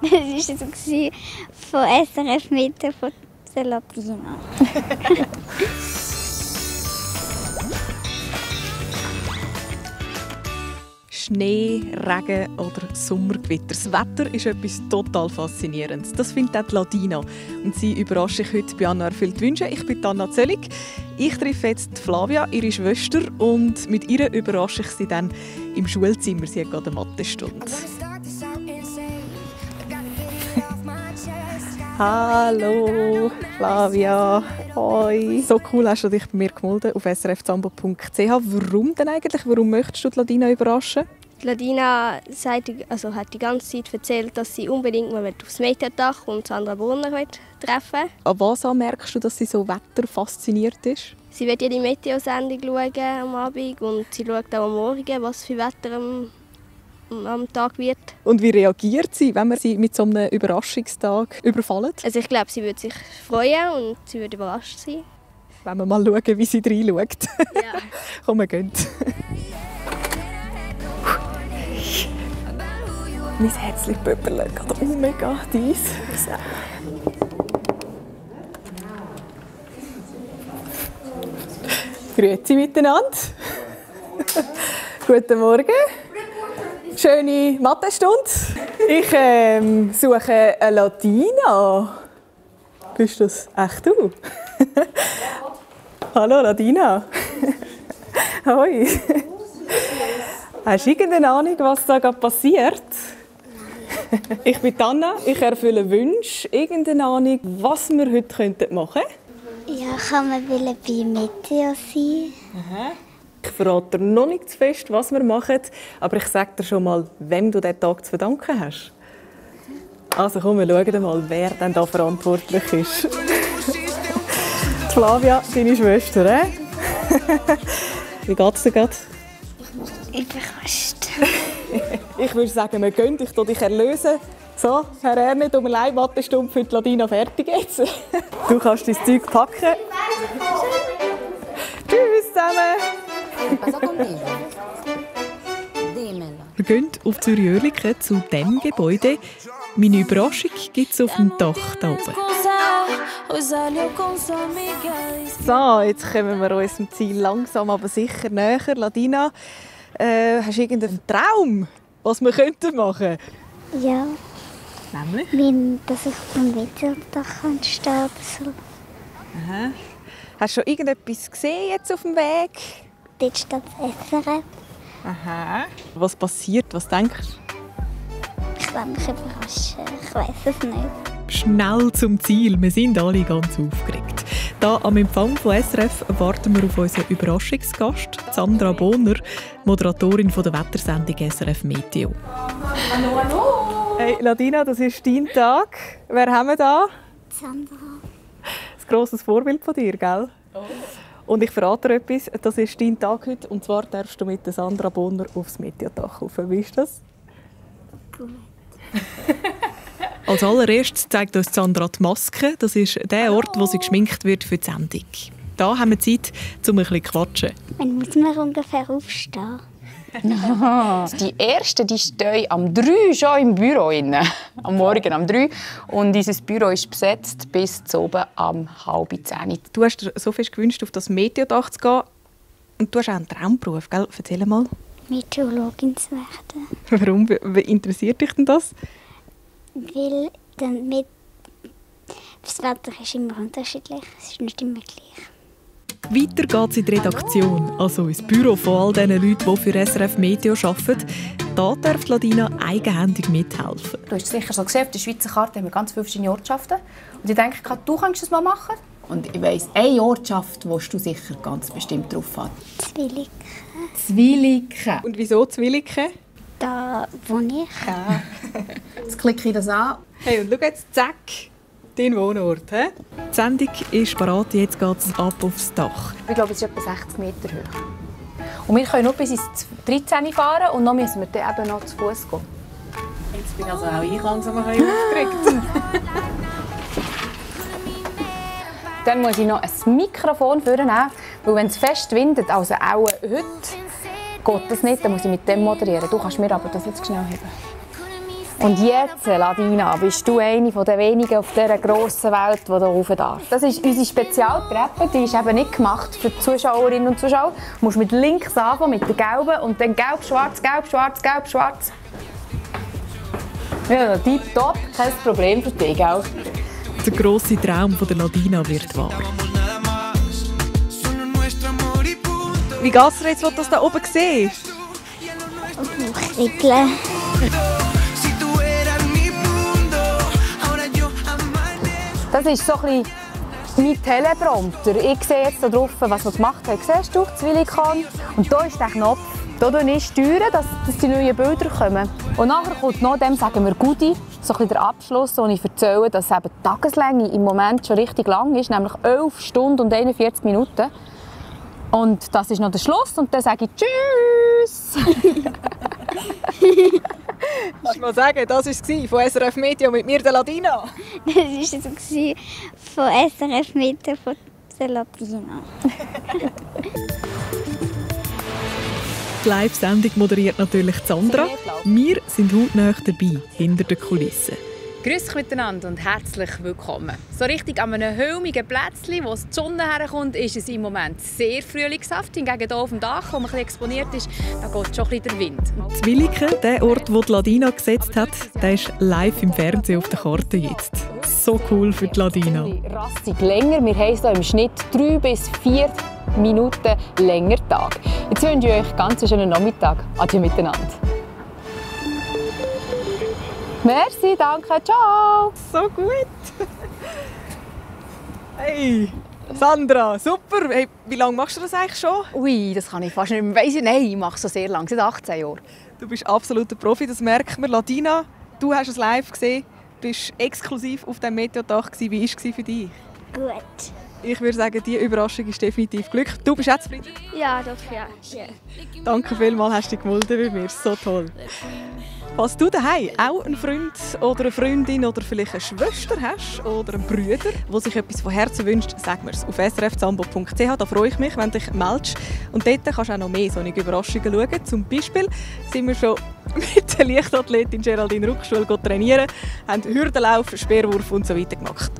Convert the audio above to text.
Das war so von SRF Media von der Latina. Schnee, Regen oder Sommergewitter. Das Wetter ist etwas total Faszinierendes. Das findet auch die Ladina. Und sie überrascht sich heute bei Anna erfüllt Wünsche. Ich bin Anna Zöllig. Ich treffe jetzt Flavia, ihre Schwester, und mit ihr überrasche ich sie dann im Schulzimmer. Sie hat gerade eine Mathestunde. Hallo, Flavia. Hoi. So cool hast du dich bei mir gemeldet auf srfzambo.ch. Warum denn eigentlich? Warum möchtest du die Ladina überraschen? Die Ladina hat die ganze Zeit erzählt, dass sie unbedingt mal aufs Mediatag und Sandra Bonner treffen will. An was merkst du, dass sie so wetterfasziniert ist? Sie wird jede Meteo-Sendung schauen am Abend und sie schaut auch am Morgen, was für Wetter am Tag wird. Und wie reagiert sie, wenn man sie mit so einem Überraschungstag überfallen? Also ich glaube, sie würde sich freuen und sie würde überrascht sein. Wenn wir mal schauen, wie sie reinschaut. Ja. Komm, wir gehen. Mein Herzchen pöppelt gerade. Oh mega, dies. Grüezi miteinander. Guten Morgen. Schöne Mathestunde. Ich suche eine Ladina. Bist das echt du? Hallo Ladina. Hoi. Hast du irgendeine Ahnung, was da gerade passiert? Ich bin Anna, ich erfülle Wünsche. Irgendeine Ahnung, was wir heute machen könnten? Ja, kann man bei Meteo sein? Aha. Ich verrate dir noch nicht zu fest, was wir machen, aber ich sage dir schon mal, wem du diesen Tag zu verdanken hast. Also komm, wir schauen mal, wer denn da verantwortlich ist. Die Flavia, deine Schwester, Wie geht's dir gerade? Überrascht. Ich würde sagen, wir gehen, ich dich erlösen. So, Herr Erne, tut mir leid, Mathestunde für die Ladina fertig jetzt. Du kannst dein Zeug packen. Tschüss zusammen. Wir gehen auf Zürich-Oerlikon zu diesem Gebäude. Meine Überraschung gibt es auf dem Dach da oben. So, jetzt kommen wir unserem Ziel langsam, aber sicher näher. Ladina, hast du irgendeinen Traum, was wir machen könnten? Ja. Nämlich? Dass ich auf dem Meteodach stehen oder so. Aha. Hast du schon irgendetwas gesehen jetzt auf dem Weg? Dort steht das SRF. Aha. Was passiert? Was denkst du? Ich will mich überraschen. Ich weiß es nicht. Schnell zum Ziel. Wir sind alle ganz aufgeregt. Hier am Empfang von SRF warten wir auf unseren Überraschungsgast, Sandra Bonner, Moderatorin der Wettersendung SRF Meteo. Hallo, hallo! Hey Ladina, das ist dein Tag. Wer haben wir da? Sandra. Ein grosses Vorbild von dir, gell? Oh. Und ich verrate dir etwas, das ist dein Tag heute. Und zwar darfst du mit Sandra Bonner aufs Mediatag rauf. Wie ist das? Gut. Als allererstes zeigt uns Sandra die Maske. Das ist der Ort, wo sie geschminkt wird für die Sendung. Da haben wir Zeit, um ein bisschen zu quatschen. Wann muss man ungefähr aufstehen? Die ersten die stehen am 3 schon im Büro. Am Morgen um 3. Und unser Büro ist besetzt bis zu oben am 9:30. Du hast dir so fest gewünscht, auf das Meteodach zu gehen. Und du hast auch einen Traumberuf, gell? Erzähl mal. Meteorologin zu werden. Warum? Wie interessiert dich denn das? Weil das Wetter ist immer unterschiedlich. Es ist nicht immer gleich. Weiter geht es in die Redaktion, also ins Büro von all den Leuten, die für SRF Meteo arbeiten. Da darf Ladina eigenhändig mithelfen. Du hast sicher schon gesehen, auf der Schweizer Karte haben wir ganz viele verschiedene Ortschaften. Und ich denke, du kannst das mal machen. Und ich weiss, eine Ortschaft, wo du sicher ganz bestimmt drauf hast. Zwilliken. Zwilliken. Und wieso Zwilliken? Da wohne ich. Ja. Jetzt klicke ich das an. Hey, und schau jetzt, zack, dein Wohnort. He? Die Sendung ist bereit, jetzt geht es ab aufs Dach. Ich glaube, es ist etwa 60 Meter hoch. Und wir können nur bis ins 13 fahren und dann müssen wir dann eben noch zu Fuß gehen. Jetzt bin also auch ich langsam aufgeregt. Dann muss ich noch ein Mikrofon vornehmen, weil wenn es fest windet, also auch heute, geht das nicht, dann muss ich mit dem moderieren. Du kannst mir aber das jetzt schnell heben. Und jetzt, Ladina, bist du eine der wenigen auf dieser grossen Welt, die hier rauf darf. Das ist unsere Spezialtreppe, die ist eben nicht gemacht für die Zuschauerinnen und Zuschauer. Du musst mit links anfangen, mit der gelben, und dann gelb, schwarz, gelb, schwarz, gelb, schwarz. Ja, tipptopp, kein Problem für dich, gell? Der grosse Traum von der Ladina wird wahr. Wie geht es dir jetzt, wo du das da oben siehst? Kribbeln. Das ist so ein bisschen mein Teleprompter. Ich sehe jetzt hier drauf, was wir gemacht haben. Siehst du, Zwillikon? Und hier ist der Knopf. Hier steuern, dass die neuen Bilder kommen. Und nachher kommt noch dem, sagen wir, Goodie, so ein bisschen der Abschluss, wo ich erzähle, dass eben die Tageslänge im Moment schon richtig lang ist, nämlich 11 Stunden und 41 Minuten. Und das ist noch der Schluss und dann sage ich Tschüss! Lass mal sagen, das war es von SRF Media mit mir, der Ladina. Das war es von SRF Media von der Ladina. Die Live-Sendung moderiert natürlich Sandra. Wir sind hautnah dabei, hinter den Kulissen. Grüß euch miteinander und herzlich willkommen. So richtig an einem hölmigen Plätzchen, wo die Sonne herkommt, ist es im Moment sehr frühlingshaft. Hingegen hier auf dem Dach, wo man ein bisschen exponiert ist, da geht schon ein bisschen der Wind. Zwilliken, der Ort, wo die Ladina gesetzt hat, der ist live im Fernsehen auf der Karte jetzt. So cool für die Ladina. Rassig länger. Wir haben hier im Schnitt 3 bis 4 Minuten länger Tag. Jetzt wünsche ich euch ganz einen schönen Nachmittag. Adieu miteinander. Merci, danke, ciao! So gut! Hey, Sandra, super! Hey, wie lange machst du das eigentlich schon? Ui, das kann ich fast nicht mehr weiss. Nein, ich mache es so sehr lange, seit 18 Jahren. Du bist absoluter Profi, das merkt man. Ladina, du hast es live gesehen, bist exklusiv auf dem Mediodach. Wie war es für dich? Gut. Ich würde sagen, diese Überraschung ist definitiv Glück. Du bist jetzt zufrieden? Ja, doch, ja. Danke vielmals, hast du dich gemeldet bei mir. So toll. Falls du daheim auch einen Freund oder eine Freundin oder vielleicht eine Schwester hast oder einen Bruder, der sich etwas von Herzen wünscht, sag mir es auf srfzambo.ch. Da freue ich mich, wenn du dich meldest. Und dort kannst du auch noch mehr solche Überraschungen schauen. Zum Beispiel sind wir schon mit der Leichtathletin Geraldine Ruckstuhl trainieren, haben Hürdenlauf, Speerwurf und so weiter gemacht.